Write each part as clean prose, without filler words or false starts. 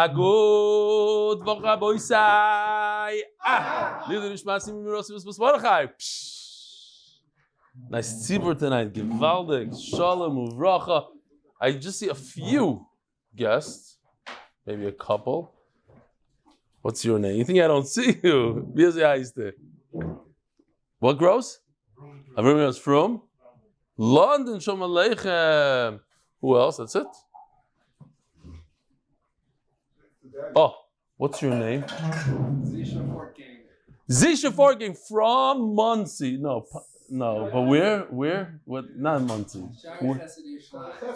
Agud, Voch Aboisai. Nice tzibur tonight. Gewaldig, shalom, uvracha. I just see a few guests, maybe a couple. What's your name? You think I don't see you? What grows? Avram from London. Shalom Aleichem. Who else? That's it. Oh, what's your name? Zisha Forking from Muncie. No, but where? What? Not Muncie.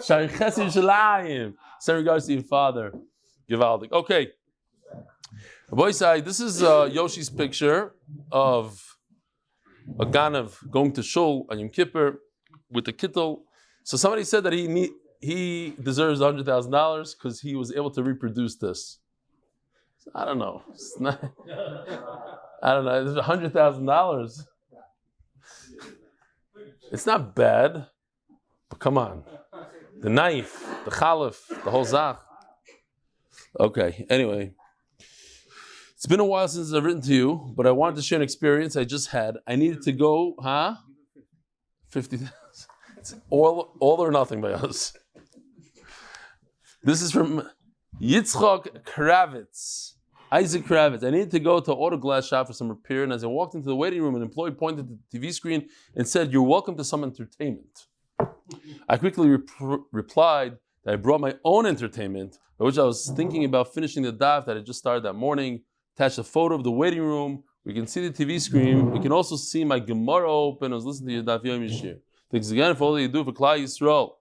Shari Chesed Yerushalayim. Send regards to your father. Givaldik. Okay. Boys, this is Yoshi's picture of a Ganav going to Shul on Yom Kippur with the kittel. So somebody said that he deserves $100,000 because he was able to reproduce this. I don't know. I don't know. There's $100,000. It's not bad, but come on. The knife, the chalif, the whole zach. Okay, anyway. It's been a while since I've written to you, but I wanted to share an experience I just had. I needed to go, 50,000. It's all or nothing by us. This is from Yitzchak Kravitz. Isaac Kravitz. I needed to go to an auto glass shop for some repair, and as I walked into the waiting room, an employee pointed to the TV screen and said, "You're welcome to some entertainment." I quickly replied that I brought my own entertainment, by which I was thinking about finishing the daf that I just started that morning. Attached a photo of the waiting room. We can see the TV screen. We can also see my Gemara open. I was listening to your Daf Yomi shir. Thanks again for all that you do for Klal Yisroel.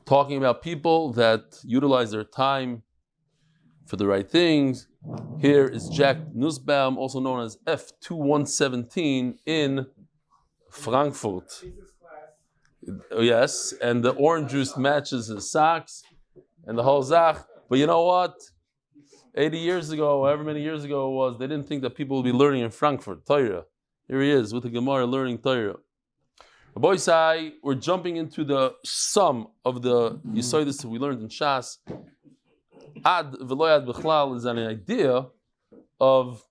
Talking about people that utilize their time for the right things. Here is Jack Nussbaum, also known as F2117 in Frankfurt. Yes, and the orange juice matches his socks and the whole zach. But you know what? 80 years ago, however many years ago it was, they didn't think that people would be learning in Frankfurt, Torah. Here he is with the Gemara learning Torah. Boy Sai, we're jumping into the sum of the Yesodis that we learned in Shas. Ad v'loyad b'chlal is an idea of,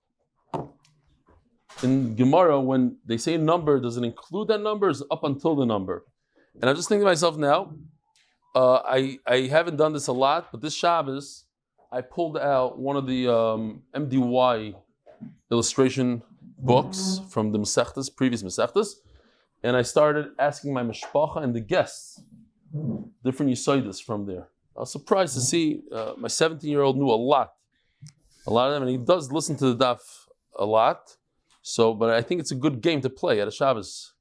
in Gemara, when they say a number, does it include that number or is it up until the number? And I'm just thinking to myself now, I haven't done this a lot, but this Shabbos, I pulled out one of the MDY illustration books from the Masechtas, previous Masechtas, and I started asking my mishpacha and the guests different Yesodis from there. I was surprised to see my 17-year-old knew a lot of them, and he does listen to the daf a lot. So, but I think it's a good game to play at a Shabbos.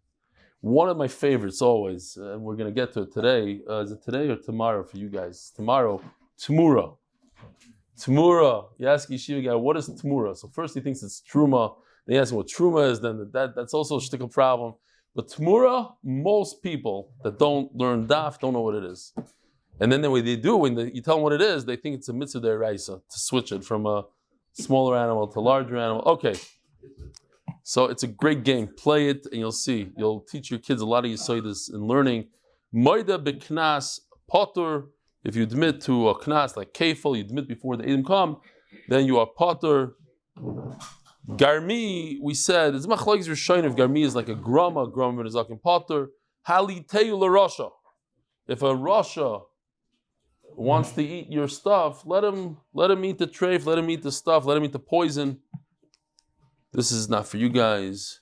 One of my favorites always, and we're going to get to it today. Is it today or tomorrow for you guys? Tomorrow, Tamura. Tamura. You ask Yeshiva guy, what is Tamura? So first he thinks it's Truma. Then you ask him what Truma is. Then that's also a shtickle problem. But Tamura, most people that don't learn daf don't know what it is. And then the way they do, when you tell them what it is, they think it's a mitzvah deraisa to switch it from a smaller animal to a larger animal. Okay. So it's a great game. Play it and you'll see. You'll teach your kids a lot of Yesodis in learning. Moida beknas potter. If you admit to a knas like kefil, you admit before the Edom come, then you are potter. Garmi, we said, it's machlokes rishonim if Garmi is like a grama ben zaken potter. Hali teyu l'rasha. If a rasha wants to eat your stuff, let him eat the treif, let him eat the stuff, let him eat the poison. This is not for you guys.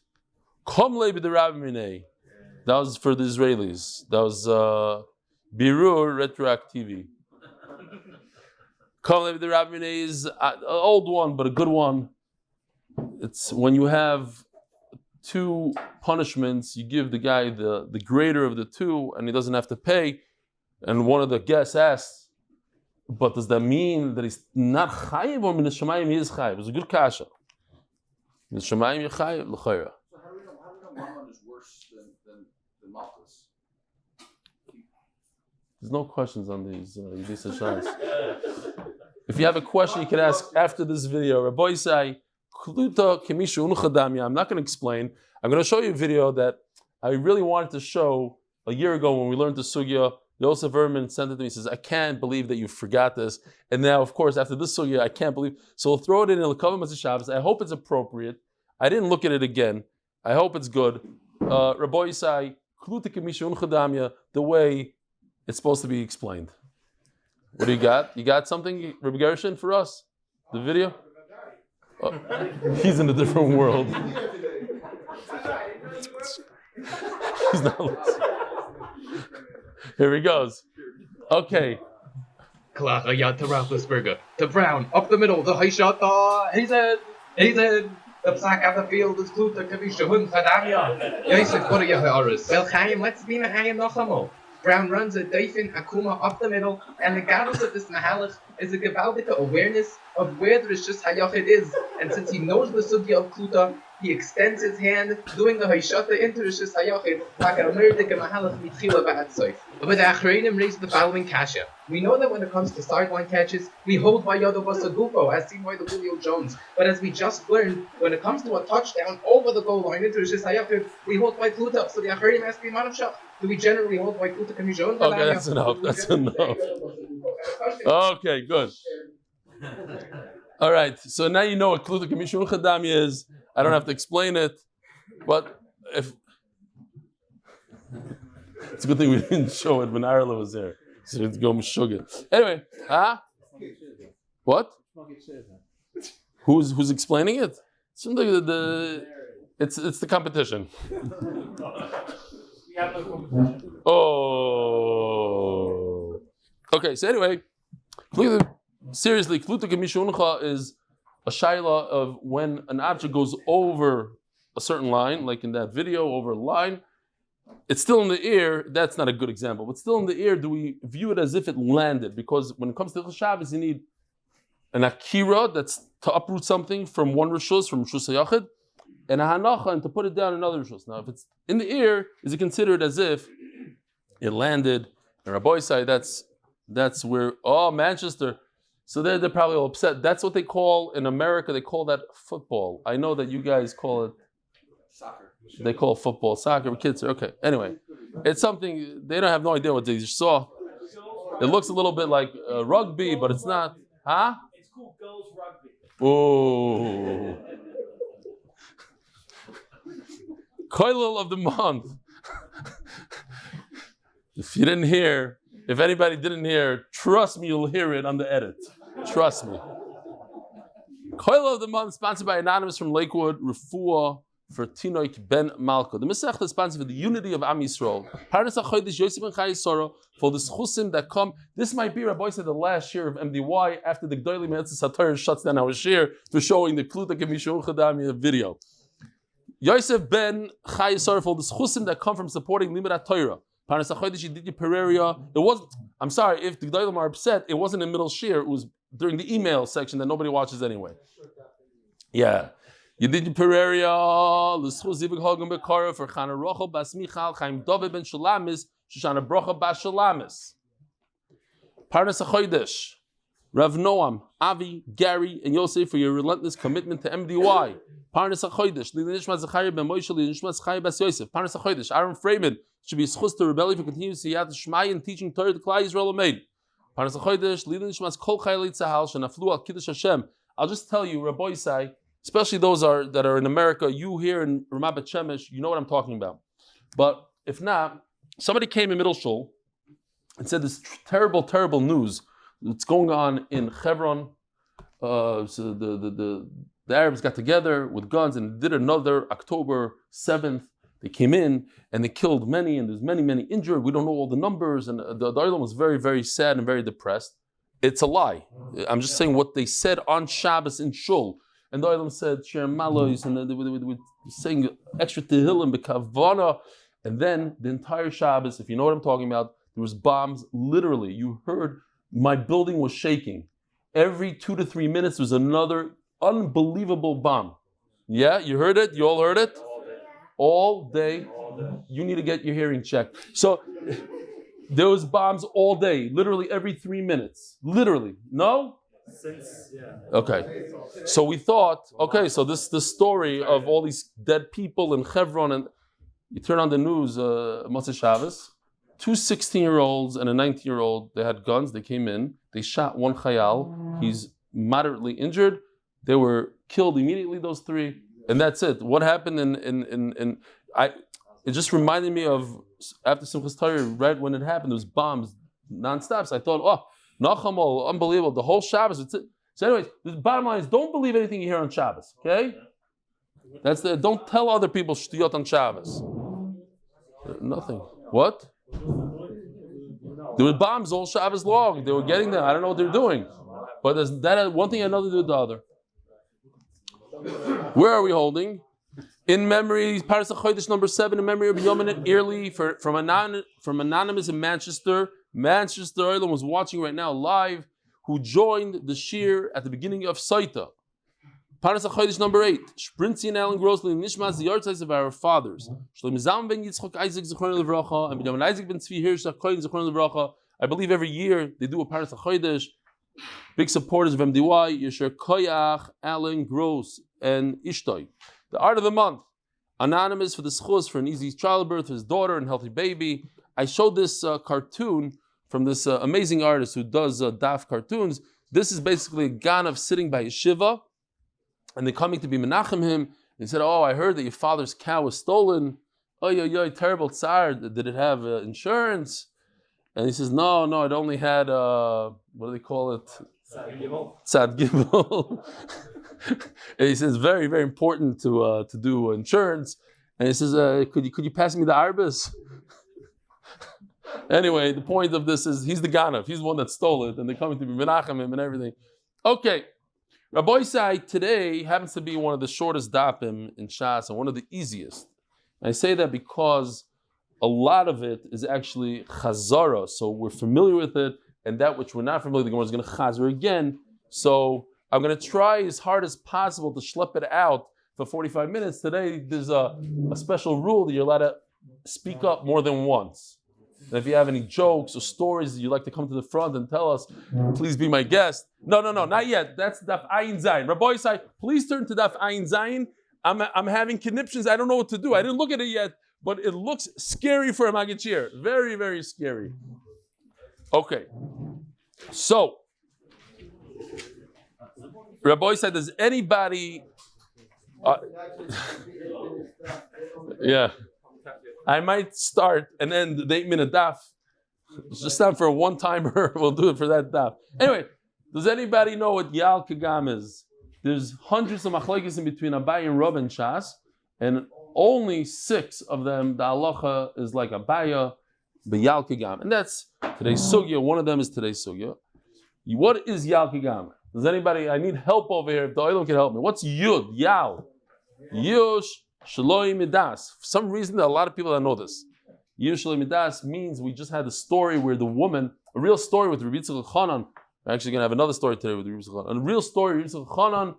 Komle b'derabimine. That was for the Israelis. That was Birur retroactivity. Komle b'derabimine is an old one, but a good one. It's when you have two punishments, you give the guy the greater of the two, and he doesn't have to pay. And one of the guests asked, but does that mean that he's not chayiv or min hashamayim he is chayiv? It was a good kasha. Min hashamayim he chayiv l'chayra. So how do we know Mammon is worse than Malchus? There's no questions on these Yedidya Shas. If you have a question, you can ask after this video. Rabbi say, Kluta Kemishu Unchadamya. I'm not going to explain. I'm going to show you a video that I really wanted to show a year ago when we learned the sugya. Yosef Verman sent it to me. He says, I can't believe that you forgot this. And now, of course, after this sugya, I can't believe. So we'll throw it in L'Kavim Matzah Shabbos. I hope it's appropriate. I didn't look at it again. I hope it's good. Rabbi Yisai, Klutik Mishun Chadamya, the way it's supposed to be explained. What do you got? You got something, Rabbi Gershon, for us? The video? Oh, he's in a different world. He's not listening. Here he goes. Okay. To Brown, up the middle, the high shot, he's in. The sack at the field is Kluta Kavisha Hun Fadamia. Yosef, what are your orders? Well, Chayim, let's be Chayim Nochamo. Brown runs a Daifin Akuma up the middle, and the gadus of this Mahalach is a gewaldige awareness of where the Rishus Hayochid is. And since he knows the sugya of Kluta, he extends his hand, doing the Haishata into Rishus Hayochid, like a merdike Mahalach mitchila ba'atzoif. But the Achreinim raised the following kasha. We know that when it comes to sideline catches, we hold by Yodo Basagufo, as seen by the Julio Jones. But as we just learned, when it comes to a touchdown over the goal line into Rishus Hayochid, we hold by Kluta. So the Achreinim ask me, Manavshach, do we generally hold by Kluta Kamijon? Okay, that's enough. That's enough. Okay, good. All right, so now you know what Kluta Kamishun Chadami is. I don't have to explain it, but if it's a good thing we didn't show it when Arla was there. So it's go sugar. Anyway, what? Who's explaining it? It's the competition. Oh. Okay, so anyway, seriously, Kluta Kamishuncha is a shaila of when an object goes over a certain line, like in that video, over a line, it's still in the air. That's not a good example, but still in the air, do we view it as if it landed? Because when it comes to Shabbos, you need an akira, that's to uproot something from one rishus, from rishus hayachid, and a hanacha, and to put it down another rishus. Now, if it's in the air, is it considered as if it landed? And Rabbi say that's where, Manchester. So they're probably all upset. That's what they call, in America, they call that football. I know that you guys call it Soccer. They call it football, soccer, kids. Okay, anyway. It's something, they don't have no idea what they just saw. It looks a little bit like rugby, but it's not. Huh? It's called girls rugby. Oh. Koilel of the month. If anybody didn't hear, trust me, you'll hear it on the edit. Trust me. Koilel of the month, sponsored by Anonymous from Lakewood, Refuah for Tinoik Ben Malko. The Masechta is sponsored for the unity of Am Yisrael. Parnas HaChodesh, Yosef and Chaya Sara, for the zchusim that come. This might be, Rabbi said, the last year of MDY after the Gdolim HaTorah shuts down our share for showing the Kluta Kemishon Chadami video. Yosef Ben Chaya Sara, for the zchusim that come from supporting limud HaTorah. Parnas HaChodesh, Yedidya Pereira. It wasn't, I'm sorry, if the Gdolim are upset, it wasn't in middle share, it was during the email section that nobody watches anyway. Yeah. Yedidya Pereira, lezchut zivug hagam bekara for Chana Rochel bas Michal, Chayim David ben Shulamis, Shoshana Brocha bas Shulamis. Parnas HaChodesh, Rav Noam, Avi, Gary, and Yosef for your relentless commitment to MDY. Parnas HaChodesh, Linishma Zachariah ben Moshe, Linishma Chaya bas Yosef. Parnas HaChodesh, Ahron Fraiman should be zchus to rebellion for continuous siyat Shmai and teaching Torah to Klal Yisroel made. Parnas HaChodesh, Linishma Kol Chayei Tzahal Shenaflu al Kiddush Hashem. I'll just tell you, Rabbi Yisai, especially those that are in America, you here in Ramat Bet Shemesh, you know what I'm talking about. But if not, somebody came in middle shul and said this terrible, terrible news that's going on in Hebron. So the Arabs got together with guns and did another October 7th. They came in and they killed many, and there's many, many injured. We don't know all the numbers, and the Olam was very, very sad and very depressed. It's a lie. I'm just saying what they said on Shabbos in shul. And the Olam said, Sher Malois, and they were saying extra Tehillim, Bekavana. And then the entire Shabbos, if you know what I'm talking about, there was bombs. Literally, you heard my building was shaking. Every 2 to 3 minutes, there was another unbelievable bomb. Yeah, you heard it? You all heard it? All day. You need to get your hearing checked. So there was bombs all day, literally every 3 minutes. Literally. No? Okay, so we thought, okay, so this is the story of all these dead people in Hebron, and you turn on the news, Motzei Shabbos, two 16-year-olds and a 19-year-old. They had guns. They came in. They shot one chayal. He's moderately injured. They were killed immediately, those three. And that's it. What happened it just reminded me of after Simchas Torah, right when it happened, there was bombs nonstop. So I thought, oh, Nachamol, unbelievable. The whole Shabbos. So anyways, the bottom line is don't believe anything you hear on Shabbos, okay? Don't tell other people shtiyot on Shabbos. Nothing. What? There were bombs all Shabbos long. They were getting them. I don't know what they're doing. But that one thing had nothing to do with the other. Where are we holding? In memory, Paras HaChodesh number 7, in memory of Binyomin Airley from Anonymous in Manchester. Manchester Ireland was watching right now live, who joined the shir at the beginning of Saita. Paras HaChodesh number 8, Shprintzy and Alan Gross, Nishmas, the yardside of our fathers. Shlomi ben Yitzchak Isaac Zechron Levracha, and Binyomin Isaac ben Tzvi Hirsch Zechron Levracha. I believe every year they do a Paras HaChodesh. Big supporters of MDY, Yesher Koyach, Alan Gross, and Ishtoy. The art of the month, anonymous for the zchusim for an easy childbirth, his daughter and healthy baby. I showed this cartoon from this amazing artist who does daf cartoons. This is basically a ganav sitting by yeshiva, and they're coming to be menachem him. They said, "Oh, I heard that your father's cow was stolen. Oh, yo, terrible tsar. Did it have insurance?" And he says, "No, it only had what do they call it? Tzad Gimel." And he says, "Very, very important to do insurance." And he says, "Could you pass me the arbis?" Anyway, the point of this is he's the ganav. He's the one that stole it, and they're coming to be menachem him and everything. Okay, Rabbi Isai today happens to be one of the shortest dapim in Shas and one of the easiest. And I say that because a lot of it is actually chazara, so we're familiar with it, and that which we're not familiar with, the Gemara is going to chazar again. So I'm going to try as hard as possible to schlep it out for 45 minutes. Today, there's a special rule that you're allowed to speak up more than once. And if you have any jokes or stories that you'd like to come to the front and tell us, please be my guest. No, not yet. That's Daf Ayin Zayin. Rabbi Isai, please turn to Daf Ayin Zayin. I'm having conniptions. I don't know what to do. I didn't look at it yet, but it looks scary for a Magachir. Very, very scary. Okay. So, Rabbi said, does anybody... yeah. I might start and end the 8-minute daf. It's just time for a one-timer. We'll do it for that daf. Anyway, does anybody know what Yal Kagam is? There's hundreds of machlekes in between Abai and Rav and Shas, and only 6 of them, the halacha is like Abaya, B'Yal Kagam. And that's today's sugya. One of them is today's sugya. What is Yal Kagam? Does anybody, I need help over here. If the Oilem can help me. What's Yud? Yal. Yush Shaloi Midas. For some reason, there are a lot of people that know this. Yush Shaloi Midas means we just had a story where the woman, a real story with Rabbi Yitzchak Chanan. We're actually going to have another story today with Rabbi Yitzchak Chanan. A real story, Rabbi Yitzchak Chanan,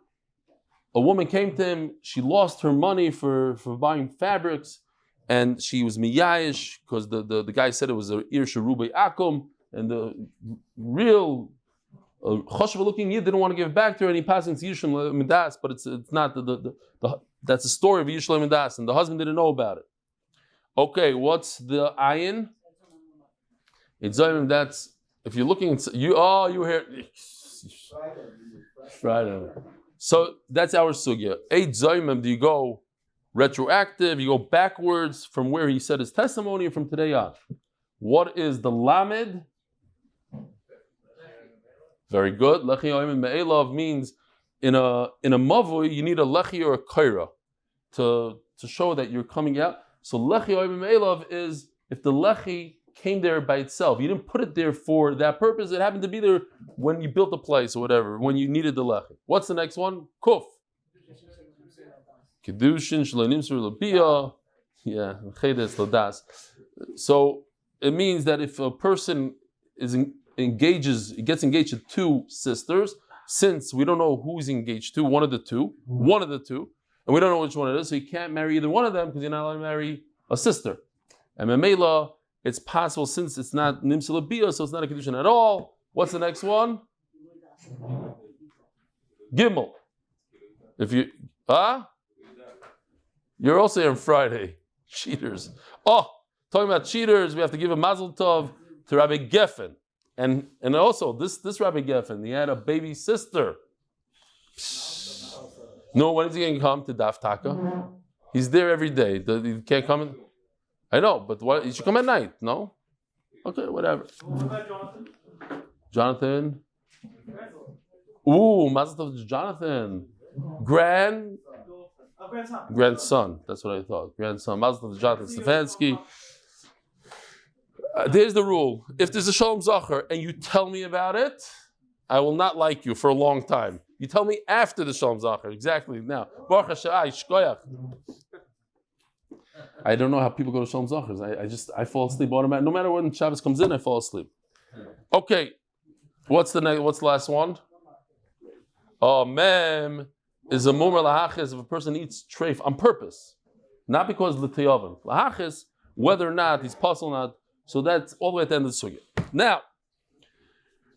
a woman came to him, she lost her money for buying fabrics, and she was miyayish, because the guy said it was a ir sherubei akum, and the real choshev looking yid didn't want to give it back to her, and he passed into Yishlam Midas, but it's not that's the story of Yishlam Midas, and the husband didn't know about it. Okay, what's the ayin? It's that's if you're looking at you here Friday. So that's our sugya. 8 Zaymim, do you go retroactive? You go backwards from where he said his testimony, or from today on? What is the lamed? Very good. Lechi Oyim Me'elav means in a mavui you need a lechi or a kaira to show that you're coming out. So lechi Oyim Me'elav is if the lechi came there by itself. You didn't put it there for that purpose. It happened to be there when you built the place or whatever, when you needed the lechi. What's the next one? Kuf. Kedushin shlonim sur labia. Yeah, chedes ladas. So it means that if a person gets engaged to 2 sisters, since we don't know who's engaged to, one of the two, and we don't know which one it is, so you can't marry either one of them because you're not allowed to marry a sister. And Memela, it's possible since it's not nimsa labia, so it's not a kedushin at all. What's the next one? Gimel. If you're also here on Friday. Cheaters. Oh, Talking about cheaters, we have to give a mazel tov to Rabbi Geffen. And also, this Rabbi Geffen, he had a baby sister. No, when is he going to come to Daf Taka? He's there every day. He can't come in. I know, but what? He should come at night, no? Okay, whatever. What about Jonathan? Jonathan? Ooh, mazel tov to Jonathan. Grandson. That's what I thought. Grandson. Mazel tov to Jonathan Stefansky. There's the rule. If there's a Shalom Zachar and you tell me about it, I will not like you for a long time. You tell me after the Shalom Zachar. Exactly now. I don't know how people go to Shalom Zachars. I fall asleep automatically. No matter when Shabbos comes in, I fall asleep. Okay. What's the last one? Oh, mem is a mumar lahachis if a person eats treif on purpose. Not because l'teyavim. Lahachis, whether or not he's puzzled or not. So that's all the way at the end of the sugya. Now,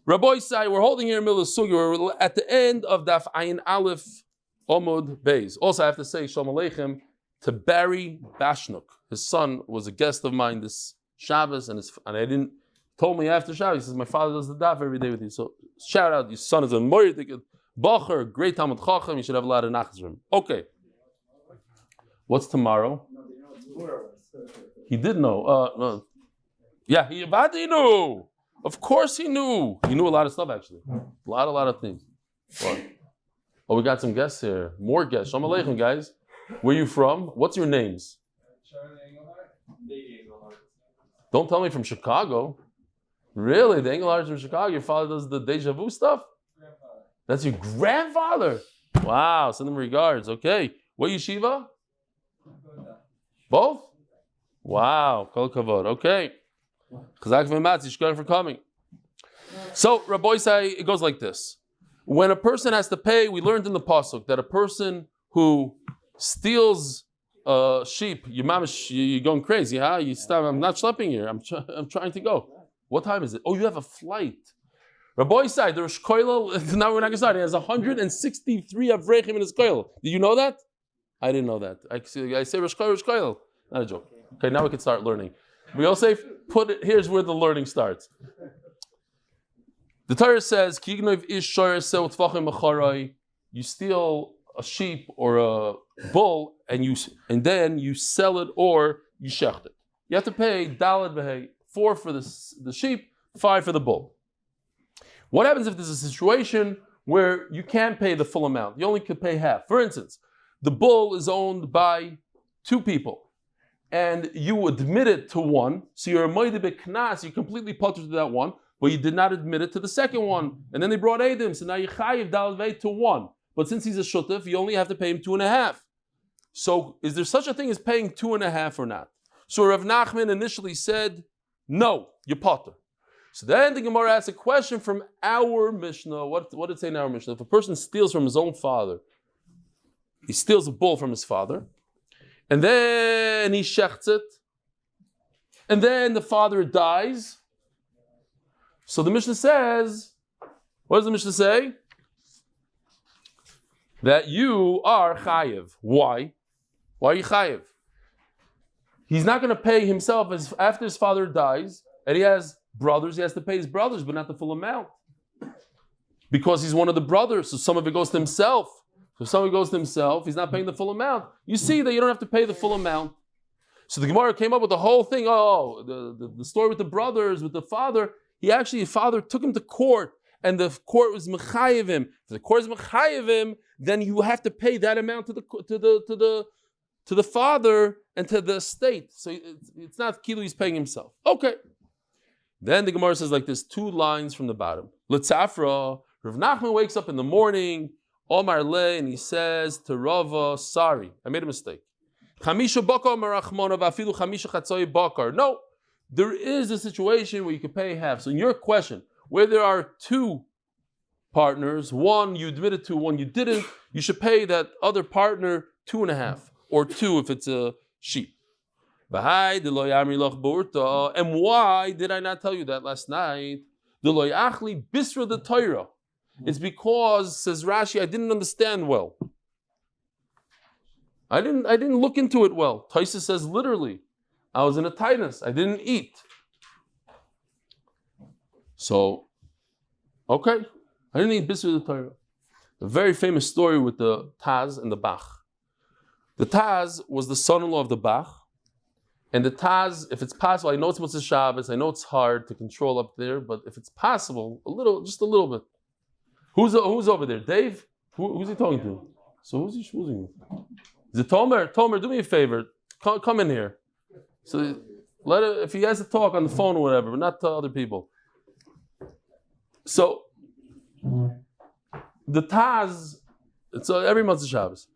Rabbi Isai, we're holding here in the middle of the sugya. We're at the end of Daf Aleph Amud Beis. Also, I have to say, Shalom Aleichem to Barry Bashnuk. His son was a guest of mine this Shabbos, and I told me after Shabbos, he says, my father does the Daf every day with you. So shout out, your son is a Moiridik, Bacher, great Talmud Chacham, you should have a lot of nachas from him. Okay. What's tomorrow? He did know. No. Yeah, he knew. Of course he knew. He knew a lot of stuff, actually. A lot of things. What? Oh, we got some guests here. More guests. Shalom Aleichem, guys. Where are you from? What's your names? Don't tell me from Chicago. Really? The Engelhart's from Chicago? Your father does the deja vu stuff? That's your grandfather? Wow, send them regards. Okay. What yeshiva? Both? Wow. Kol kavod. Okay. Chazak v'matz, yishkar for coming. So, Rabbi say it goes like this. When a person has to pay, we learned in the pasuk that a person who steals a sheep, you're going crazy, huh? You stop. I'm not schlepping here. I'm trying to go. What time is it? Oh, you have a flight. Rabbi say the Rosh Koilel. Now we're not going to start. He has 163 avrechim in his koilel. Did you know that? I didn't know that. I say Rosh Koilel. Not a joke. Okay, now we can start learning. We all say, here's where the learning starts. The Torah says, you steal a sheep or a bull and then you sell it or you shecht it. You have to pay daled v'hei, 4 for the sheep, 5 for the bull. What happens if there's a situation where you can't pay the full amount? You only could pay half. For instance, the bull is owned by 2 people. And you admit it to one, so you're a moide beknas, you completely puttered to that one, but you did not admit it to the second one. And then they brought Edim, so now you chayiv daled vei to 1. But since he's a shutef, you only have to pay him 2.5. So is there such a thing as paying 2.5 or not? So Rav Nachman initially said, no, you potter. So then the Gemara asks a question from our Mishnah. What did it say in our Mishnah? If a person steals from his own father, he steals a bull from his father, and then he shechts it, and then the father dies. So the Mishnah says, what does the Mishnah say? That you are chayiv. Why? Why are you chayiv? He's not going to pay himself after his father dies, and he has brothers, he has to pay his brothers, but not the full amount. Because he's one of the brothers, so some of it goes to himself. So if somebody goes to himself, he's not paying the full amount. You see that you don't have to pay the full amount. So the Gemara came up with the whole thing. Oh, the story with the brothers, with the father. His father took him to court, and the court was mechayiv him. If the court is mechayiv him, then you have to pay that amount to the father and to the estate. So it's not Kilu, he's paying himself. Okay. Then the Gemara says like this, 2 lines from the bottom. L'tzafra, Rav Nachman wakes up in the morning, Omar Le, and he says to Rava, sorry, I made a mistake. No, there is a situation where you can pay half. So in your question, where there are 2 partners, one you admitted to, one you didn't, you should pay that other partner 2.5, or 2 if it's a sheep. And why did I not tell you that last night? It's because, says Rashi, I didn't understand well. I didn't look into it well. Taisa says literally, I was in a tightness. I didn't eat. So, okay. I didn't eat Bisur the Torah. A very famous story with the Taz and the Bach. The Taz was the son-in-law of the Bach. And the Taz, if it's possible, I know it's Motzei Shabbos, I know it's hard to control up there, but if it's possible, just a little bit. Who's over there? Dave? Who's he talking to? So who's he schmoozing with? Is it Tomer? Tomer, do me a favor. Come in here. So if he has to talk on the phone or whatever, but not to other people. So the Taz, it's every Motzei Shabbos.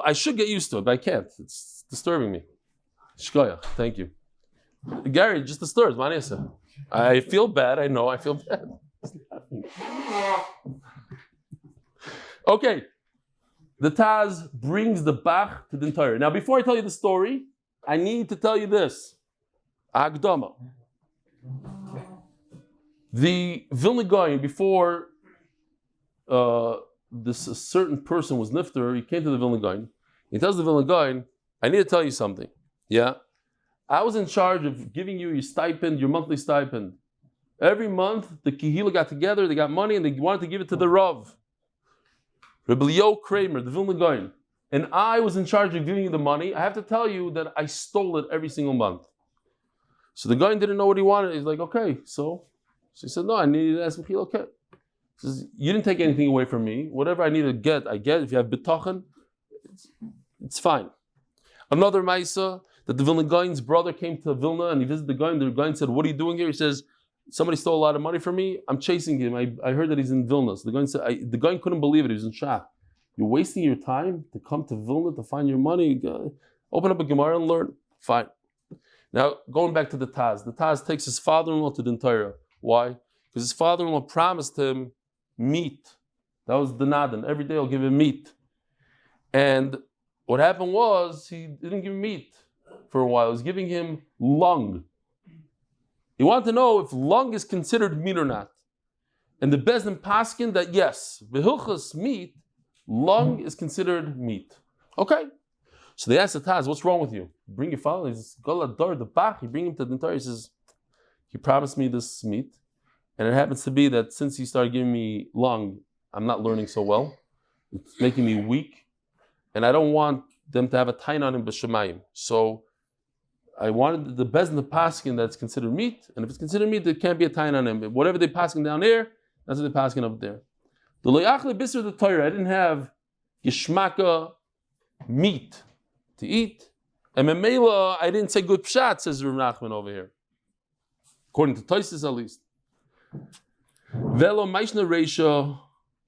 I should get used to it, but I can't. It's disturbing me. Shkoyach, thank you. Gary, just disturbed. I feel bad. I know I feel bad. Okay. The Taz brings the Bach to the Torah. Now, before I tell you the story, I need to tell you this. Agdama. The Vilna Gaon, before this certain person was nifter, he came to the Vilna Gaon. He tells the Vilna Gaon, I need to tell you something. Yeah? I was in charge of giving you your stipend, your monthly stipend. Every month, the Kehila got together, they got money, and they wanted to give it to the Rav. Rabbi Leo Kramer, the Vilna Gaon. And I was in charge of giving you the money. I have to tell you that I stole it every single month. So the Gaon didn't know what he wanted. He's like, okay, so he said, no, I needed to ask Michal, okay. He says, you didn't take anything away from me. Whatever I need to get, I get. If you have bitachon, it's fine. Another Maisa, that the Vilna Gaon's brother came to Vilna and he visited the Gaon. The Gaon said, what are you doing here? He says, somebody stole a lot of money from me. I'm chasing him. I heard that he's in Vilna. So the Gaon said, the Gaon couldn't believe it. He was in shock. You're wasting your time to come to Vilna to find your money. Open up a Gemara and learn. Fine. Now, going back to the Taz takes his father-in-law to the Torah. Why? Because his father-in-law promised him meat. That was the Nadan. Every day I'll give him meat. And what happened was, he didn't give him meat for a while. He was giving him lung. He wanted to know if lung is considered meat or not. And the Bezdin paskin that yes, v'hilchas meat, lung is considered meat. Okay. So they asked the Taz, what's wrong with you? Bring your father. He says, Galadar, the Bach. You bring him to the Torah. He says, he promised me this meat. And it happens to be that since he started giving me lung, I'm not learning so well. It's making me weak. And I don't want them to have a tain on him b'shemayim. So I wanted the Bezdin the paskin that's considered meat. And if it's considered meat, there can't be a tain on him. Whatever they paskin down here, that's what they paskin up there. The loyachle bisur the Torah, I didn't have yishmaka meat to eat. And memela, I didn't say good pshat, says Rav Nachman over here. According to Tosfos at least. Velo maishna reisha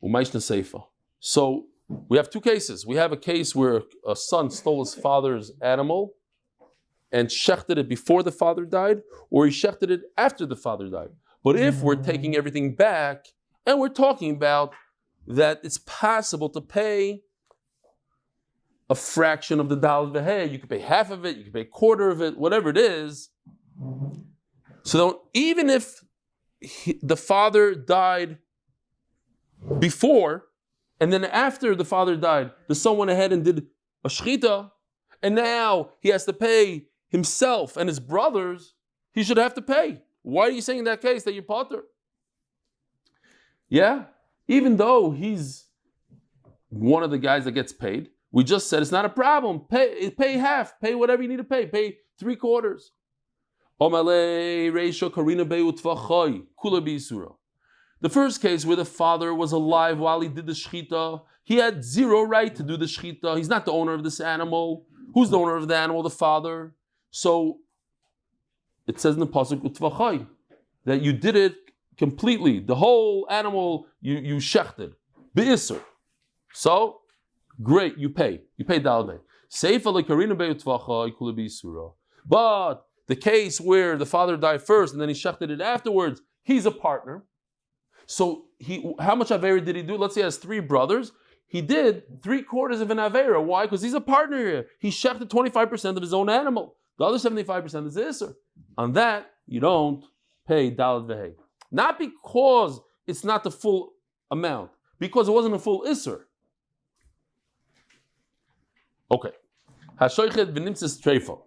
u maishna seifa. So we have two cases. We have a case where a son stole his father's animal and shechted it before the father died, or he shechted it after the father died. But if we're taking everything back, and we're talking about that it's possible to pay a fraction of the dollar v'hei, you could pay half of it, you could pay a quarter of it, whatever it is. So even if the father died before, and then after the father died, the son went ahead and did a shechita, and now he has to pay himself and his brothers, he should have to pay. Why are you saying in that case that you're potter? Yeah? Even though he's one of the guys that gets paid, we just said it's not a problem. Pay half. Pay whatever you need to pay. Pay 3/4. The first case where the father was alive while he did the shechita, he had zero right to do the shechita. He's not the owner of this animal. Who's the owner of the animal? The father. So it says in the pasuk utvachai that you did it completely. The whole animal you shechted. Be'isur. So great, you pay. You pay dalvei. Seifa lekarina be'utvachai kula be'isura. But the case where the father died first and then he shechted it afterwards, he's a partner. So how much avera did he do? Let's say he has 3 brothers. He did 3/4 of an avera. Why? Because he's a partner here. He shechted 25% of his own animal. The other 75% is isser. On that, you don't pay dalad v'hei. Not because it's not the full amount, because it wasn't a full isser. Okay. Hashoichet v'nimtzes treifel.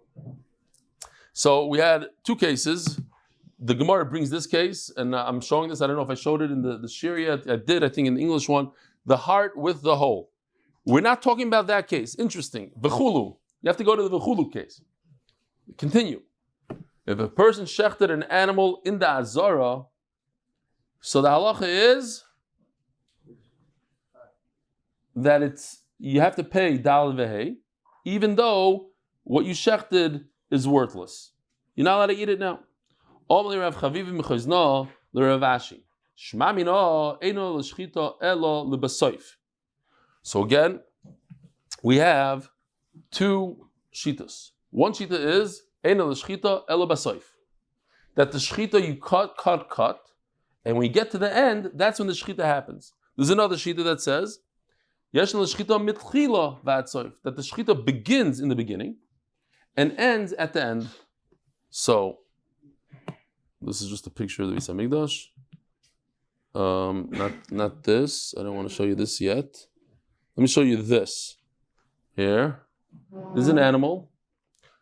So we had two cases. The Gemara brings this case, and I'm showing this. I don't know if I showed it in the shir yet. I did, I think, in the English one. The heart with the hole. We're not talking about that case. Interesting. V'chulu. You have to go to the v'chulu case. Continue. If a person shechted an animal in the azara, so the halacha is that you have to pay dal v'hei, even though what you shechted is worthless. You're not allowed to eat it now. So again, we have two shitas. One shita is that the shchita you cut, and when you get to the end, that's when the shchita happens. There's another shita that says that the shchita begins in the beginning and ends at the end. So this is just a picture of the Beis Hamikdash. Not this. I don't want to show you this yet. Let me show you this. Here. This is an animal.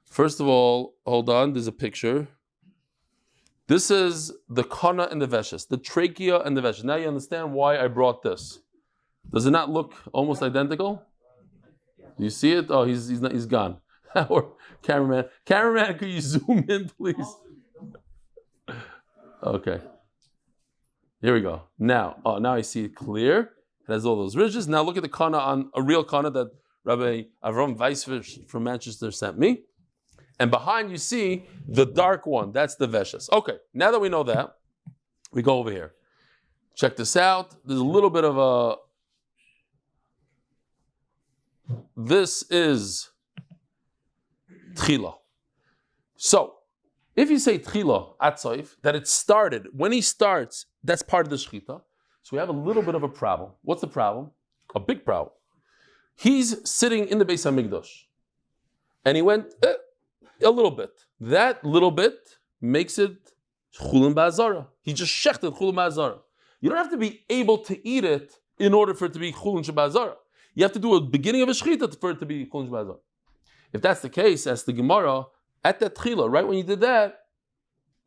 First of all, hold on, there's a picture. This is the kana and the veshes, the trachea and the veshes. Now you understand why I brought this. Does it not look almost identical? Do you see it? Oh, he's gone. Or cameraman, could you zoom in, please? Okay. Here we go. Now I see it clear. It has all those ridges. Now look at the kana on a real kana that Rabbi Avram Weisfish from Manchester sent me. And behind you see the dark one. That's the veshes. Okay, now that we know that, we go over here. Check this out. There's a little bit of a... This is tchila. So, if you say tchila, atzoif, that it started, when he starts, that's part of the shechita. So we have a little bit of a problem. What's the problem? A big problem. He's sitting in the Beis Hamikdash, and he went a little bit. That little bit makes it chulin ba'azara. He just shechted chulin ba'azara. You don't have to be able to eat it in order for it to be chulin ba'azara. You have to do a beginning of a shechita for it to be chulin ba'azara. If that's the case, as the Gemara, at that tchila, right when you did that,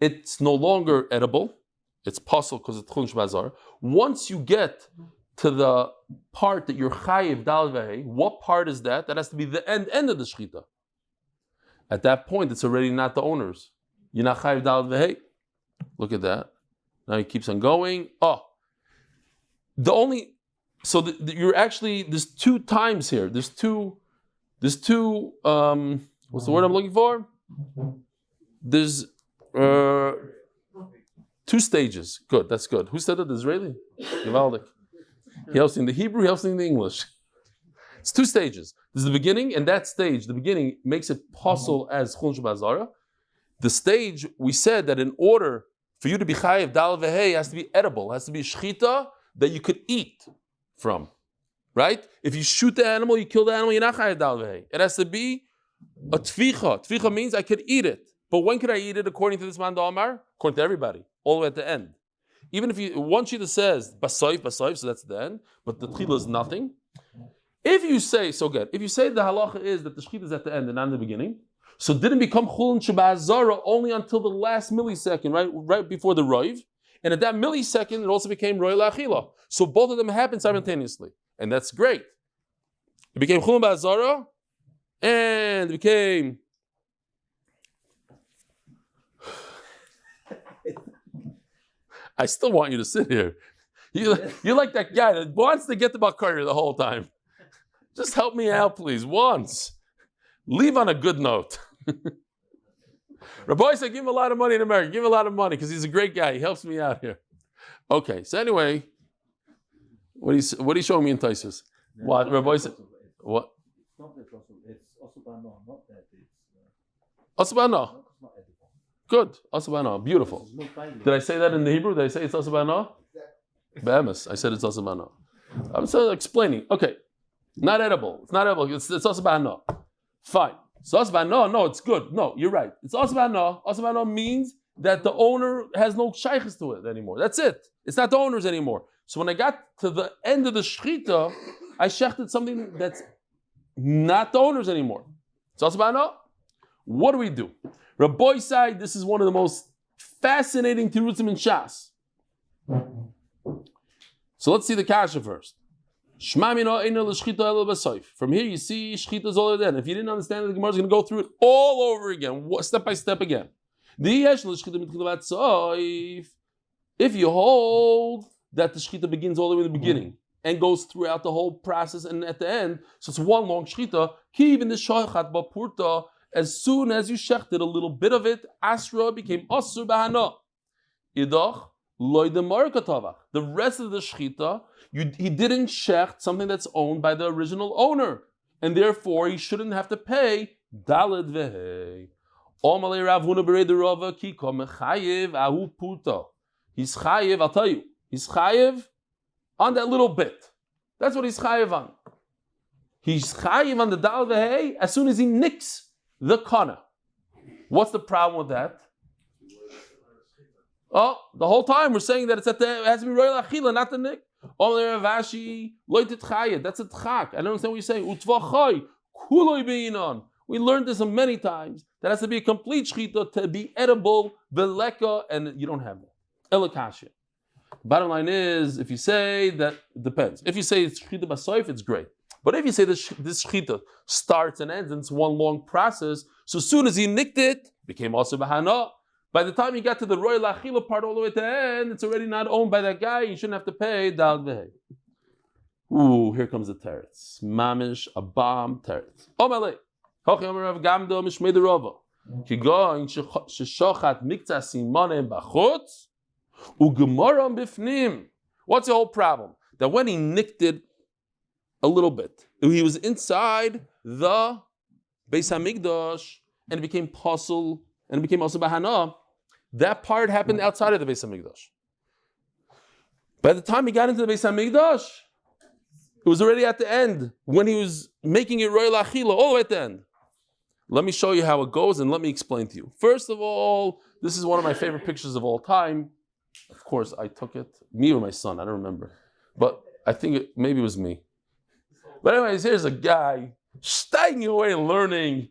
it's no longer edible. It's possible because it's chulin ba'azara. Once you get to the part that you're chayiv dal v'hei, what part is that? That has to be the end of the shechita. At that point, it's already not the owner's. You're not chayiv dal v'hei. Look at that. Now he keeps on going. You're actually, there's two times here. There's two, what's the word I'm looking for? There's two stages. Good, that's good. Who said it? The Israeli? Givaldik. He helps in the Hebrew, he helps in the English. It's two stages. There's the beginning, and that stage, the beginning, makes it possible as chulin ba'azara. The stage, we said that in order for you to be chayiv dal v'hei, it has to be edible, it has to be shechita that you could eat from. Right? If you shoot the animal, you kill the animal, you're not chayiv dal v'hei. It has to be a tficha. Tficha means I could eat it. But when could I eat it according to this man Amar? According to everybody, all the way at the end. Even if one shita says basoif, so that's the end, but the tchila is nothing. If you say the halacha is that the shechita is at the end and not in the beginning, so it didn't become chulin ba'azara only until the last millisecond, right before the roiv, and at that millisecond it also became roy la'achila. So both of them happened simultaneously, and that's great. It became chulin ba'azara, and it became. I still want you to sit here. You're like that guy that wants to get the Bakari the whole time. Just help me out, please, once. Leave on a good note. Rabbi said, give him a lot of money in America. Give him a lot of money because he's a great guy. He helps me out here. Okay, so anyway, what are you showing me in Taisus? What? Rabbi said, what? It's not that also, it's Osubano, not that it's... Osubano. Good. Asabana. Beautiful. Did I say that in the Hebrew? Did I say it's Asabana? Be'emes. I said it's Asabana. I'm still explaining. Okay. Not edible. It's not edible. It's Asabana. Fine. So Asabana, no, it's good. No, you're right. It's Asabana. Asabana means that the owner has no shaykhs to it anymore. That's it. It's not the owner's anymore. So when I got to the end of the shechita, I shechted something that's not the owner's anymore. It's Asabana. What do we do? Rabbi side, this is one of the most fascinating tirutzim in Shas. So let's see the kasha first. From here you see shchita is all then. If you didn't understand it, the Gemara is going to go through it all over again, step by step again. If you hold that the shchita begins all the way in the beginning and goes throughout the whole process and at the end, so it's one long shchita, as soon as you shechted a little bit of it, asra became asur bahana. Idach loy de markatavach. The rest of the shchita, he didn't shecht something that's owned by the original owner, and therefore he shouldn't have to pay daled vehei. Omalei Rav Huna bereder Rava ki komechayev ahu puta. He's chayev. I'll tell you, he's chayev on that little bit. That's what he's chayev on. He's chayev on the daled vehei as soon as he nicks the kana. What's the problem with that? Oh, the whole time we're saying that it has to be royal achila, not the nick. That's a tchak. I don't understand what you're saying. We learned this many times. That has to be a complete shchita to be edible, veleka, and you don't have that. Elakashia. Bottom line is, if you say that, it depends. If you say it's shchita basoif, it's great. But if you say this shchita starts and ends and it's one long process, so as soon as he nicked it became also bahana. By the time you got to the royal achila part all the way to the end, it's already not owned by that guy. You shouldn't have to pay dal vehei. Ooh, here comes the teretz. Mamish, a bomb teretz. Omalei. Hochi omer Rav Gamdo mishmei de Rava. Kigoin sheshochat mikta simonim bachutz ugemoram bifnim. What's the whole problem? That when he nicked it a little bit, he was inside the Beis Hamikdash and it became puzzle and it became also bahana. That part happened outside of the Beis Hamikdash. By the time he got into the Beis Hamikdash, it was already at the end when he was making it royal achila all the way at the end. Let me show you how it goes and let me explain to you. First of all, this is one of my favorite pictures of all time. Of course, I took it. Me or my son, I don't remember. But I think maybe it was me. But anyways, here's a guy steiging away and learning,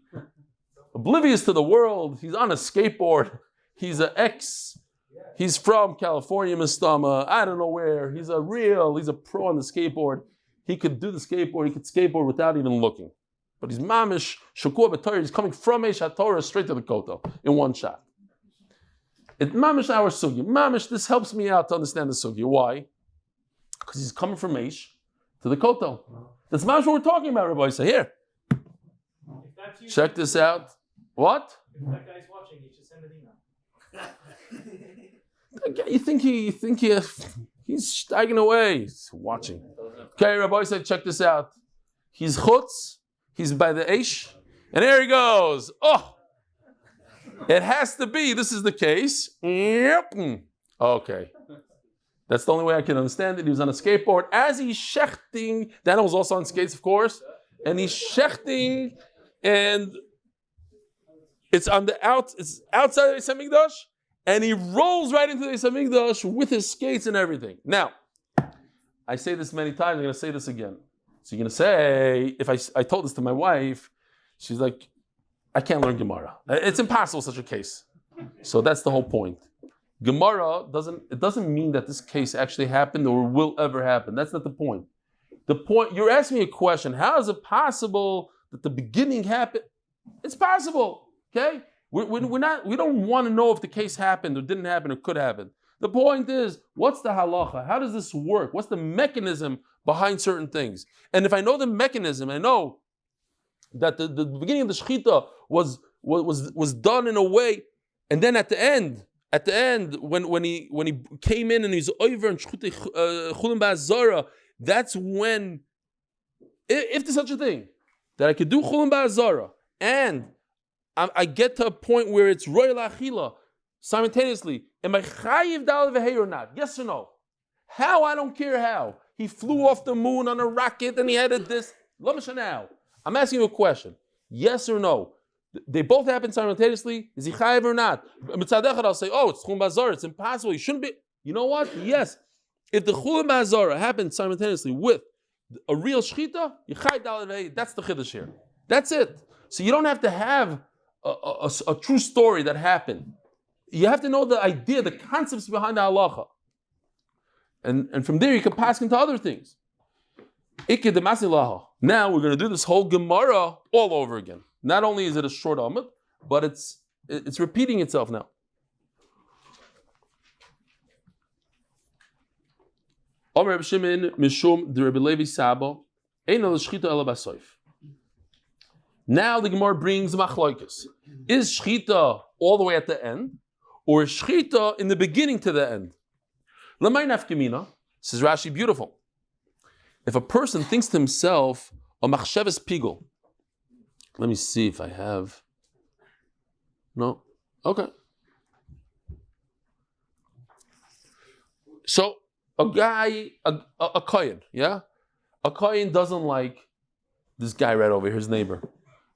oblivious to the world. He's on a skateboard. He's he's from California, Mistama, I don't know where. He's a pro on the skateboard. He could do the skateboard, he could skateboard without even looking. But he's mamish, shakua b'Torah, he's coming from HaTorah straight to the koto in one shot. It's mamish our sugi. Mamish, this helps me out to understand the sugi. Why? Because he's coming from Aish to the koto. That's mamish what we're talking about, Rabbi. So here, check this out. What? If that guy's watching, you should send an email. You think he's steiging away. He's watching. Okay, Rabbi said, check this out. He's chutz. He's by the Aish. And there he goes. Oh, it has to be. This is the case. Yep. Okay. That's the only way I can understand it. He was on a skateboard. As he's shechting, Daniel was also on skates, of course. And he's shechting, and it's it's outside of the Beis Hamikdash. And he rolls right into the Beis Hamikdash with his skates and everything. Now, I say this many times, I'm going to say this again. So you're going to say, if I told this to my wife, she's like, I can't learn Gemara. It's impossible, such a case. So that's the whole point. Gemara doesn't mean that this case actually happened or will ever happen. That's not the point. The point, you're asking me a question, how is it possible that the beginning happened? It's possible, okay? We don't want to know if the case happened or didn't happen or could happen. The point is, what's the halacha? How does this work? What's the mechanism behind certain things? And if I know the mechanism, I know that the beginning of the shechita was done in a way, and then at the end, when he came in and he's over and chulin ba'azara, that's when, if there's such a thing, that I could do chulin ba'azara, and I get to a point where it's royal achila simultaneously. Am I chayiv dal v'hei or not? Yes or no? How? I don't care how. He flew off the moon on a rocket and he had this. Now, I'm asking you a question. Yes or no? They both happen simultaneously. Is he chayiv or not? Mitzad echad, I'll say, it's chulin ba'azara. It's impossible. You shouldn't be. You know what? Yes. If the chulin ba'azara happens simultaneously with a real shechita, you chayiv dal v'hei. That's the chiddush here. That's it. So you don't have to have a true story that happened. You have to know the idea, the concepts behind the halacha. And from there you can pass into other things. Now we're going to do this whole Gemara all over again. Not only is it a short Amud, but it's repeating itself now. Now the Gemara brings machlokes. Is shchita all the way at the end, or is shchita in the beginning to the end? L'may nafkamina, says Rashi, beautiful. If a person thinks to himself, a machshavas pigul. Let me see if I have. No? Okay. So, a guy, a kohen, yeah? A kohen doesn't like this guy right over here, his neighbor.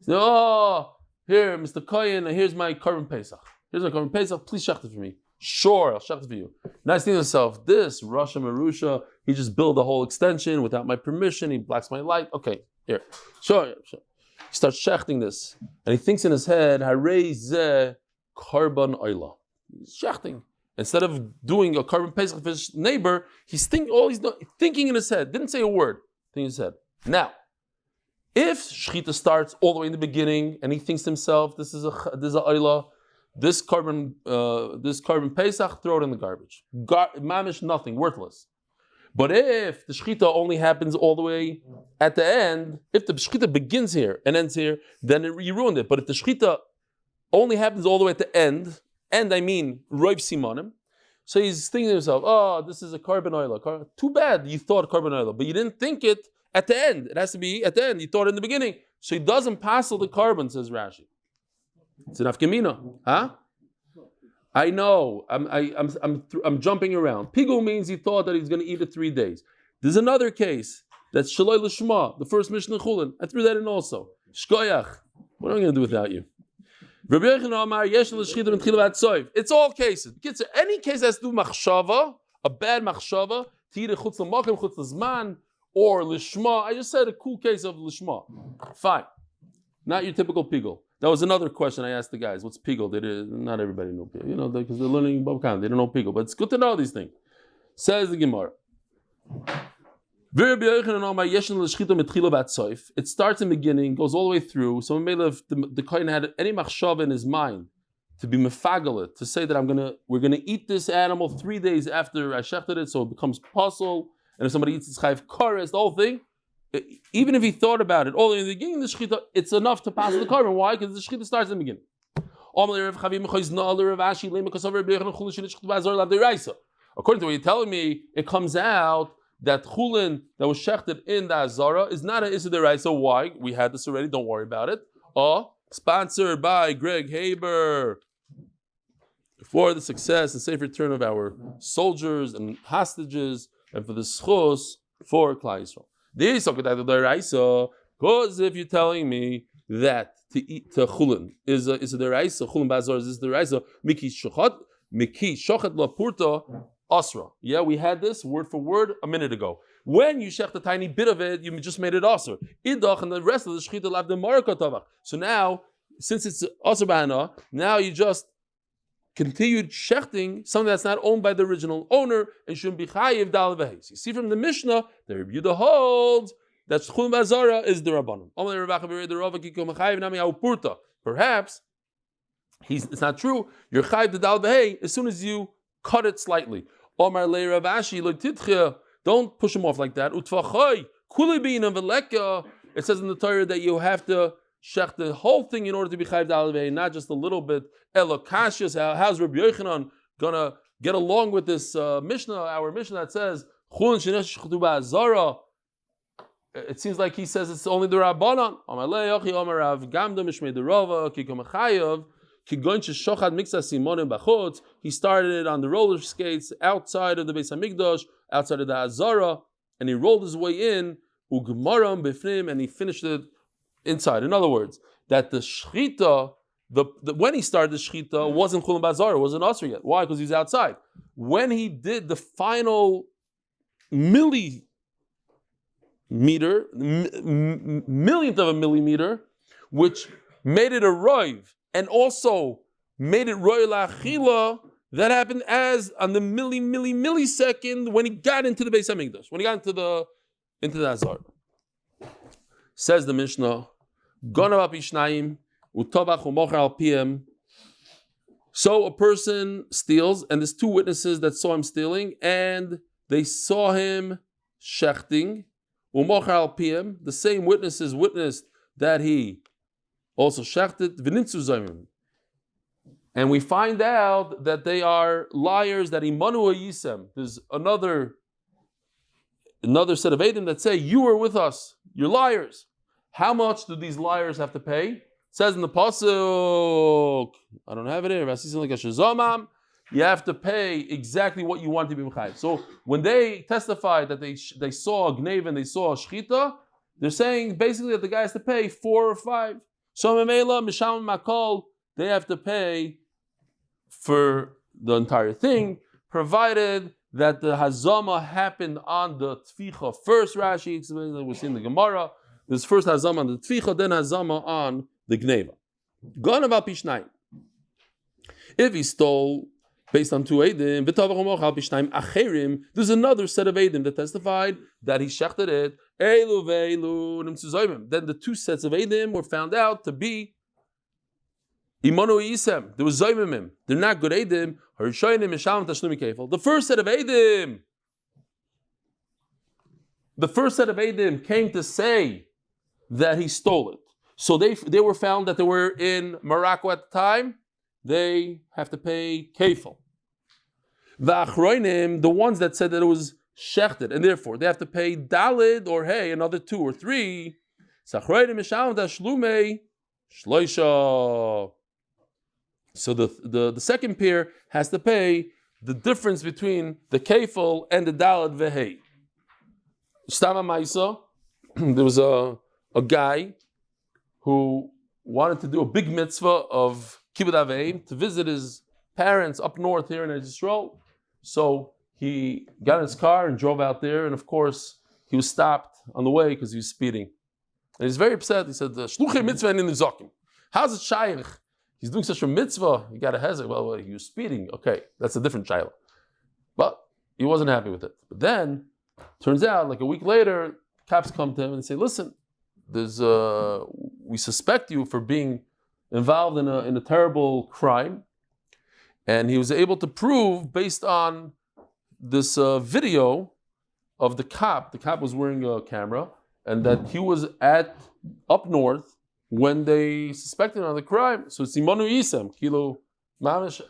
Says, oh, here, Mr. Kohen, here's my Korban Pesach. Here's my Korban Pesach, please shecht it for me. Sure, I'll shecht it for you. Now he's thinking to himself, this Rasha Marusha, he just built a whole extension without my permission, he blacks my light. Okay, here. Sure. He starts shechting this. And he thinks in his head, Harei zeh Korban Oila. He's shechting. Instead of doing a Korban Pesach for his neighbor, he's thinking in his head, didn't say a word, thinking in his head. Now, if shechita starts all the way in the beginning and he thinks to himself, this is a oila, this Korban Pesach, throw it in the garbage. Mamish, nothing, worthless. But if the shechita only happens all the way at the end, if the shechita begins here and ends here, then you ruined it. But if the shechita only happens all the way at the end I mean roiv simonim, so he's thinking to himself, oh, this is a Korban oila. Too bad you thought Korban oila, but you didn't think it at the end. It has to be at the end. You thought it in the beginning. So he doesn't passel the carbon, says Rashi. It's an afkamina, huh? I know. I'm jumping around. Pigul means he thought that he's going to eat it 3 days. There's another case that's shaloi l'shma, the first Mishnah Chulin. I threw that in also. Shkoyach. What am I going to do without you? It's all cases. Any case has to do machshava, a bad machshava, tira chutz l'makim, chutz l'zman, or lishma. I just said a cool case of lishma. Fine. Not your typical pigul. That was another question I asked the guys. What's pigul? Not everybody knows pigul. Because they're learning Bava. They don't know pigul. But it's good to know these things. Says the Gemara. It starts in the beginning, goes all the way through. So if the kohen had any machshav in his mind to be mefagalit, to say that we're gonna eat this animal 3 days after I shechted it, so it becomes puzzle. And if somebody eats this chayv kares, the whole thing, even if he thought about it all in the beginning, the shechita, it's enough to pass the carbon. Why? Because the shechita starts in the beginning. According to what you're telling me, it comes out that chulin that was shechted in the azara is not an issur deraisa. Why? We had this already. Don't worry about it. Sponsored by Greg Haber for the success and safe return of our soldiers and hostages, and for the zchus for Klal Yisroel. This deraisa, because if you're telling me that to eat to chulin is a deraisa, chulin bazar is deraisa, miki shochet la purta. Asra. Yeah, we had this word for word a minute ago. When you shech a tiny bit of it, you just made it asr. Idach and the rest of the shechita lav the marka tavach. So now, since it's asr b'hana, now you just continued shechting something that's not owned by the original owner and shouldn't be chayiv dal v'heis. You see from the Mishnah, the Rebbe Yehuda holds that chulin bazara is the rabbanon. Perhaps it's not true. You're chayiv the dal v'hei as soon as you cut it slightly. Omar le Rav Ashi lo titcha. Don't push him off like that. Utfachai kuli bein veleka. It says in the Torah that you have to shech the whole thing in order to be chayiv dalvei, not just a little bit. Elokashis. How's Rabbi Yochanan gonna get along with this Mishnah? Our Mishnah that says chulin shenesh chtuba azara. It seems like he says it's only the rabbanon. Omar le Yochi Omar Rav Gamda mishmei derova kikom chayav. He started it on the roller skates outside of the Beis Hamikdash, outside of the Hazara, and he rolled his way in, and he finished it inside. In other words, that the shechita, when he started the shechita, wasn't Chulin Bazar, wasn't Asr yet. Why? Because he's outside. When he did the final millionth of a millimeter, which made it a roiv and also made it royal achila, that happened as on the millisecond when he got into the Beis Hamikdash, when he got into the Azar. Says the Mishnah, Gonav Pishnayim utabach umocher al piem. So a person steals, and there's two witnesses that saw him stealing, and they saw him shechting. Umocher al piem. The same witnesses witnessed that he also shechted. V'nitzu zayim. And we find out that they are liars, that imanu yisem. There's another set of Edom that say, you were with us, you're liars. How much do these liars have to pay? It says in the Pasuk, I don't have it here, you have to pay exactly what you want to be Mechayev. So when they testified that they saw a Gnev and they saw a Shchita, they're saying basically that the guy has to pay 4 or 5. So Memela, Misham Makol, they have to pay for the entire thing, provided that the Hazama happened on the Tficha first. Rashi explains that we've seen the Gemara. There's first Hazama on the Tficha, then Hazama on the Gneva. Gonav Pishnayim. If he stole based on 2 Eidim, there's another set of Eidim that testified that he shechted it. Then the 2 sets of Eidim were found out to be Imanu Yisem. There was Zoymimim. They're not good Eidim. The first set of Eidim came to say that he stole it. So they were found that they were in Morocco at the time. They have to pay kefil. The Achroinim, the ones that said that it was shechted, and therefore they have to pay dalid or hey, another 2 or 3. So the second pair has to pay the difference between the kefil and the dalid vehei. Stama Maisa, there was a guy who wanted to do a big mitzvah of Kibbutz Aveim, to visit his parents up north here in Israel. So he got in his car and drove out there, and of course he was stopped on the way because he was speeding. And he's very upset. He said, "Shluchei mitzvah in the zokim. How's it shaykh? He's doing such a mitzvah. You got a hezek. Well, he was speeding. Okay, that's a different shaila." But he wasn't happy with it. But then, turns out, like a week later, cops come to him and say, "Listen, we suspect you for being involved in a terrible crime," and he was able to prove based on this video of the cop. The cop was wearing a camera, and that he was up north when they suspected him of the crime. So it's Imanu Yisem, Kilo Mamish.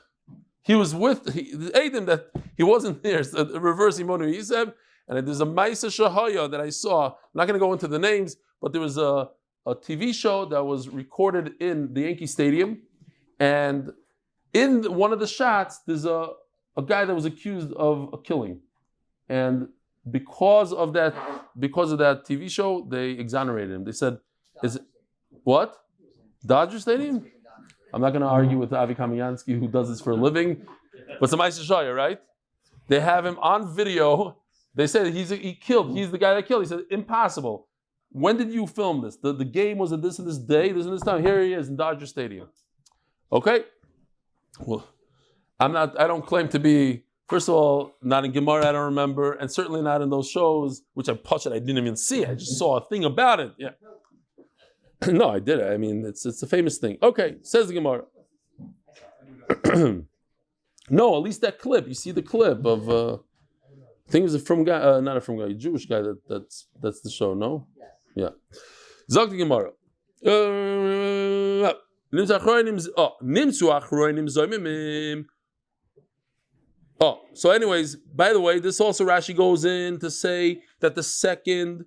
He was with the Eidim that he wasn't there. It's a reverse Imanu Yisem. And there's a Maisa Shahaya that I saw. I'm not going to go into the names, but there was a TV show that was recorded in the Yankee Stadium, and in one of the shots, there's a guy that was accused of a killing, and because of that TV show, they exonerated him. They said, "Is it what? Dodger Stadium?" I'm not going to argue with Avi Kamiansky, who does this for a living, but it's a Maisa Shaya, right? They have him on video. They said he killed. He's the guy that killed. He said, "Impossible. When did you film this? The game was at this and this day, this and this time. Here he is in Dodger Stadium." Okay. Well, I don't claim to be, first of all, not in Gemara, I don't remember, and certainly not in those shows, which I didn't even see. I just saw a thing about it. Yeah. No, I did it. I mean, it's a famous thing. Okay, says the Gemara. No, at least that clip. You see the clip of things from guy, not a from guy, a Jewish guy. That's the show. No. Yeah. Zog the Gemara. So anyways, by the way, this also Rashi goes in to say that the second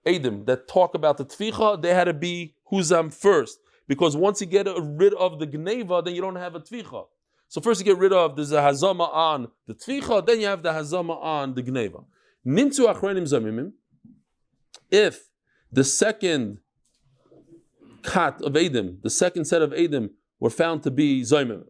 Eidim that talk about the Tficha, they had to be Huzam first. Because once you get rid of the Gneva, then you don't have a Tficha. So first you get rid of, there's a Hazama on the Tficha, then you have the Hazama on the Gneva. Nimtzu Achronim Zamimim. If the second kat of Eidim, the second set of Eidim, were found to be Zaymim,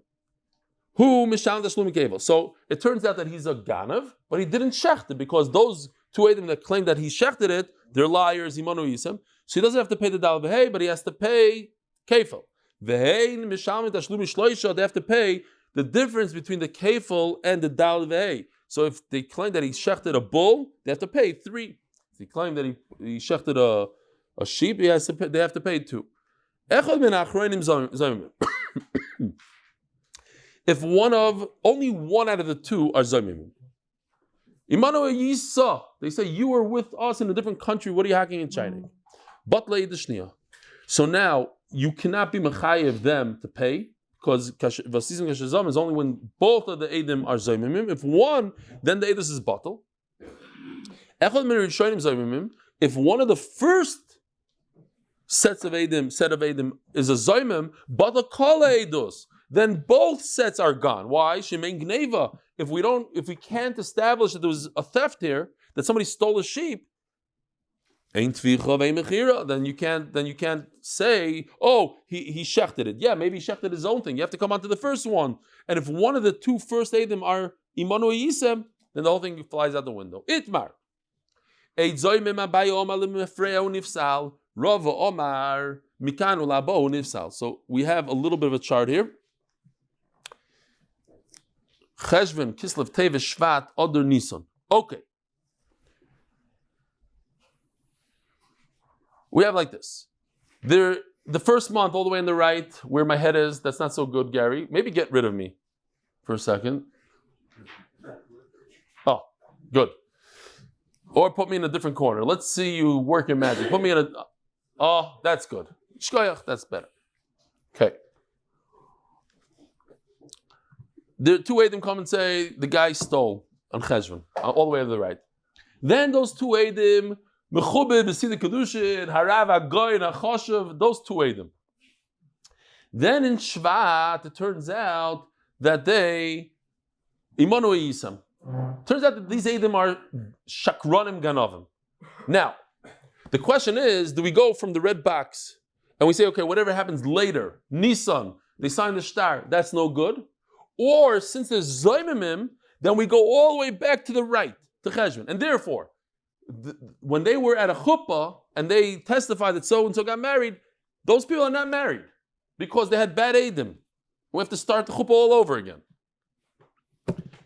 who Misham Tashlum Kevel. So it turns out that he's a Ganav, but he didn't shecht it, because those 2 Eidim that claim that he shechted it, they're liars, Imanu Yisem. So he doesn't have to pay the Dal V'hei, but he has to pay kefil. Ve'hein mishalmin tashlum shloisha, they have to pay the difference between the kefil and the dal ve'hei. So if they claim that he shechted a bull, they have to pay 3. If they claim that he shechted a sheep, they have to pay 2. Echad min achronim zomim. If only one out of the 2 are zomim. Imanu Yisa, they say you were with us in a different country. What are you hacking and shining? But leidishnia. So now you cannot be mechayev them to pay because vasizim kashazam is only when both of the edim are zomimim. If one, then the edus is batal. Echad min rishonim zomimim. If one of the first set of edim is a zomim, but a kol edus, then both sets are gone. Why? Shemein gneva. If we can't establish that there was a theft here, that somebody stole a sheep, then you can't say, oh, he shechted it. Yeah, maybe he shechted his own thing. You have to come on to the first one. And if one of the 2 first edim are imanu yisem, then the whole thing flies out the window. Itmar. So we have a little bit of a chart here. Cheshvan, Kislev, Teves, Shvat, Adar, Nisan. Okay. We have like this. The first month, all the way on the right, where my head is, that's not so good, Gary. Maybe get rid of me for a second. Oh, good. Or put me in a different corner. Let's see you work your magic. Put me in a... Oh, that's good. Shkoyach, that's better. Okay. The 2 Eidim come and say the guy stole on Cheshvan, all the way to the right. Then those 2 Eidim, Mechubed, B'Sida Kedushin, Harav, Hagoyin, Achoshev, those 2 Eidim. Then in Shvat, it turns out that they, Imanu Yisam. Turns out that these Eidim are Shakronim Ganovim. Now, the question is, do we go from the red box and we say, okay, whatever happens later, Nisan, they sign the shtar, that's no good? Or since there's Zoymimim, then we go all the way back to the right, to Cheshvan. And therefore, when they were at a chuppah and they testified that so-and-so got married, those people are not married because they had bad Eidim. We have to start the chuppah all over again.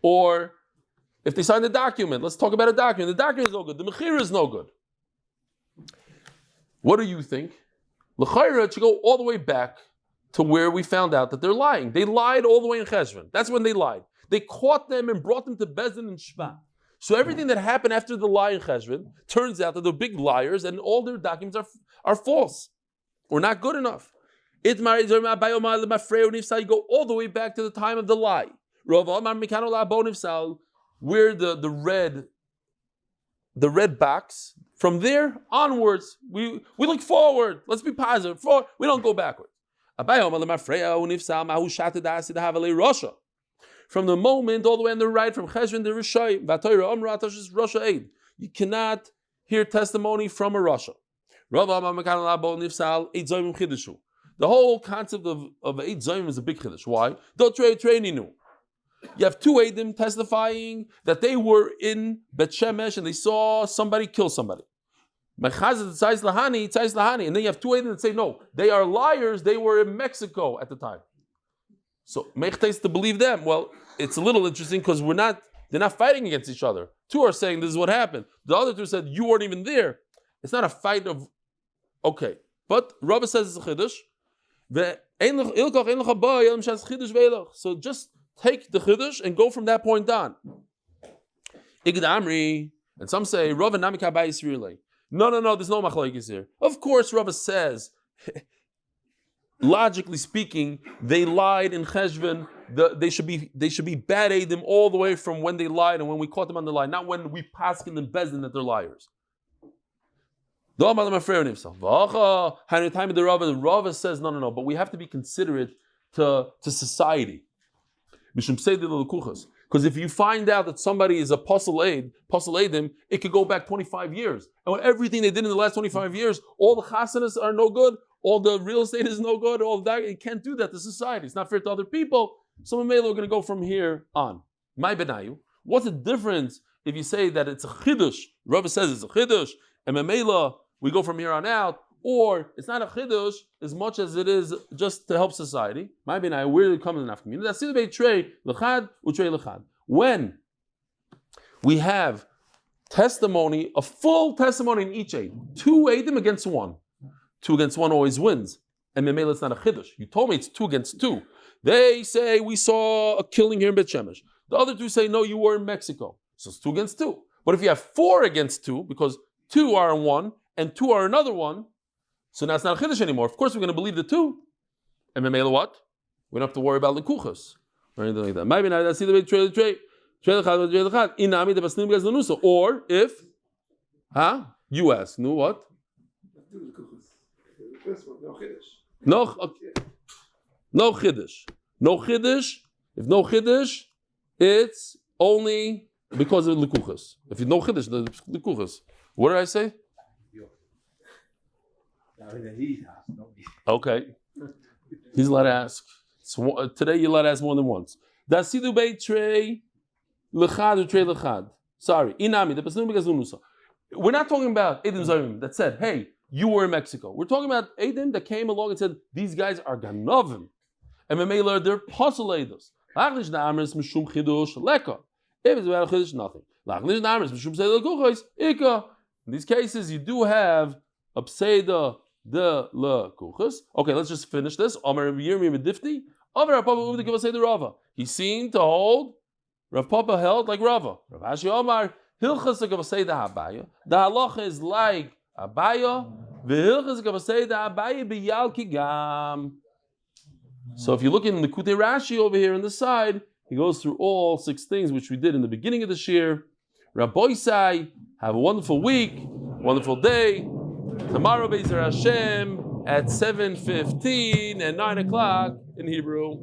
Or if they sign the document, let's talk about a document. The document is no good. The mechira is no good. What do you think? L'chayra, it should go all the way back to where we found out that they're lying. They lied all the way in Cheshvan. That's when they lied. They caught them and brought them to Bezdin and Shvat. So everything that happened after the lie in Cheshvan turns out that they're big liars and all their documents are false or not good enough. You go all the way back to the time of the lie. Where the red box, from there onwards, we look forward. Let's be positive. Forward. We don't go backwards. From the moment all the way on the right, from Cheshvan to Rishayim, you cannot hear testimony from a Rasha. The whole concept of Eid Zayim is a big chiddush. Why? You have 2 Eidim testifying that they were in Bet Shemesh and they saw somebody kill somebody. And then you have 2 Eidim that say, no, they are liars, they were in Mexico at the time. So, mechtes to believe them. Well, it's a little interesting because they're not fighting against each other. 2 are saying this is what happened. The other 2 said, you weren't even there. It's not a fight of, okay. But Rabbi says it's a chiddush. So just take the chiddush and go from that point on. And some say, Rav Namika Bais Relay. No, there's no machlokes here. Of course, Rav says, logically speaking, they lied in Cheshvan. They should be bad Eidim all the way from when they lied and when we caught them on the lie, not when we paskin in Bezdin that they're liars. The Rava says, no, but we have to be considerate to society. Because if you find out that somebody is a Pasal Eidim, it could go back 25 years. And with everything they did in the last 25 years, all the chasanas are no good, all the real estate is no good, all that, you can't do that to society. It's not fair to other people. So Mamela, we're going to go from here on. My benayu. What's the difference if you say that it's a chiddush? Rava says it's a chiddush, and Mamela, we go from here on out, or it's not a chiddush as much as it is just to help society. Where did it come in the nafkamina? When we have testimony, a full testimony in each aid, 2 aidim against 1. 2 against 1 always wins. And memela, it's not a chiddush. You told me it's 2 against 2. They say we saw a killing here in Bet Shemesh. The other 2 say no, you were in Mexico. So it's 2 against 2. But if you have 4 against 2, because 2 are in one and 2 are another one, so now it's not a chiddush anymore. Of course, we're going to believe the 2. And memela, what? We don't have to worry about lekuchas or anything like that. Maybe now that's either way trade. Or if, you ask, no what? No chiddush. No chiddush. If no chiddush, it's only because of lekuchas. If you no chiddush, the lekuchas. What did I say? Okay. He's allowed to ask. Today you're allowed to ask more than once. Dasidu beit trey lechad or trey lechad. Sorry. Inami, the person because unusa. We're not talking about Eidim Zayim that said, hey, you were in Mexico. We're talking about Eidim that came along and said, these guys are ganavim. And Memela, they're puzzle eidos. Lachlish na'amris mishum chidush leka. If it's about chidush, nothing. Lachlish na'amris mishum seida lekuchos ika. In these cases, you do have a pseida de lekuchos. Okay, let's just finish this. Omer Yirmi medifti. Over Rav Papa uvdi kivasei Rava. He seemed to hold. Rav Papa held like Rava. Rav Ashi Omar hilchas kivasei de habaya. The halacha is like abaya. V'hilchas kivasei de habaya biyal kigam. So if you look in the Kutei Rashi over here on the side, he goes through all 6 things which we did in the beginning of the shir. Rabbi Sai, have a wonderful week, wonderful day. Tomorrow, Be'ezer Hashem, at 7:15 and 9 o'clock in Hebrew.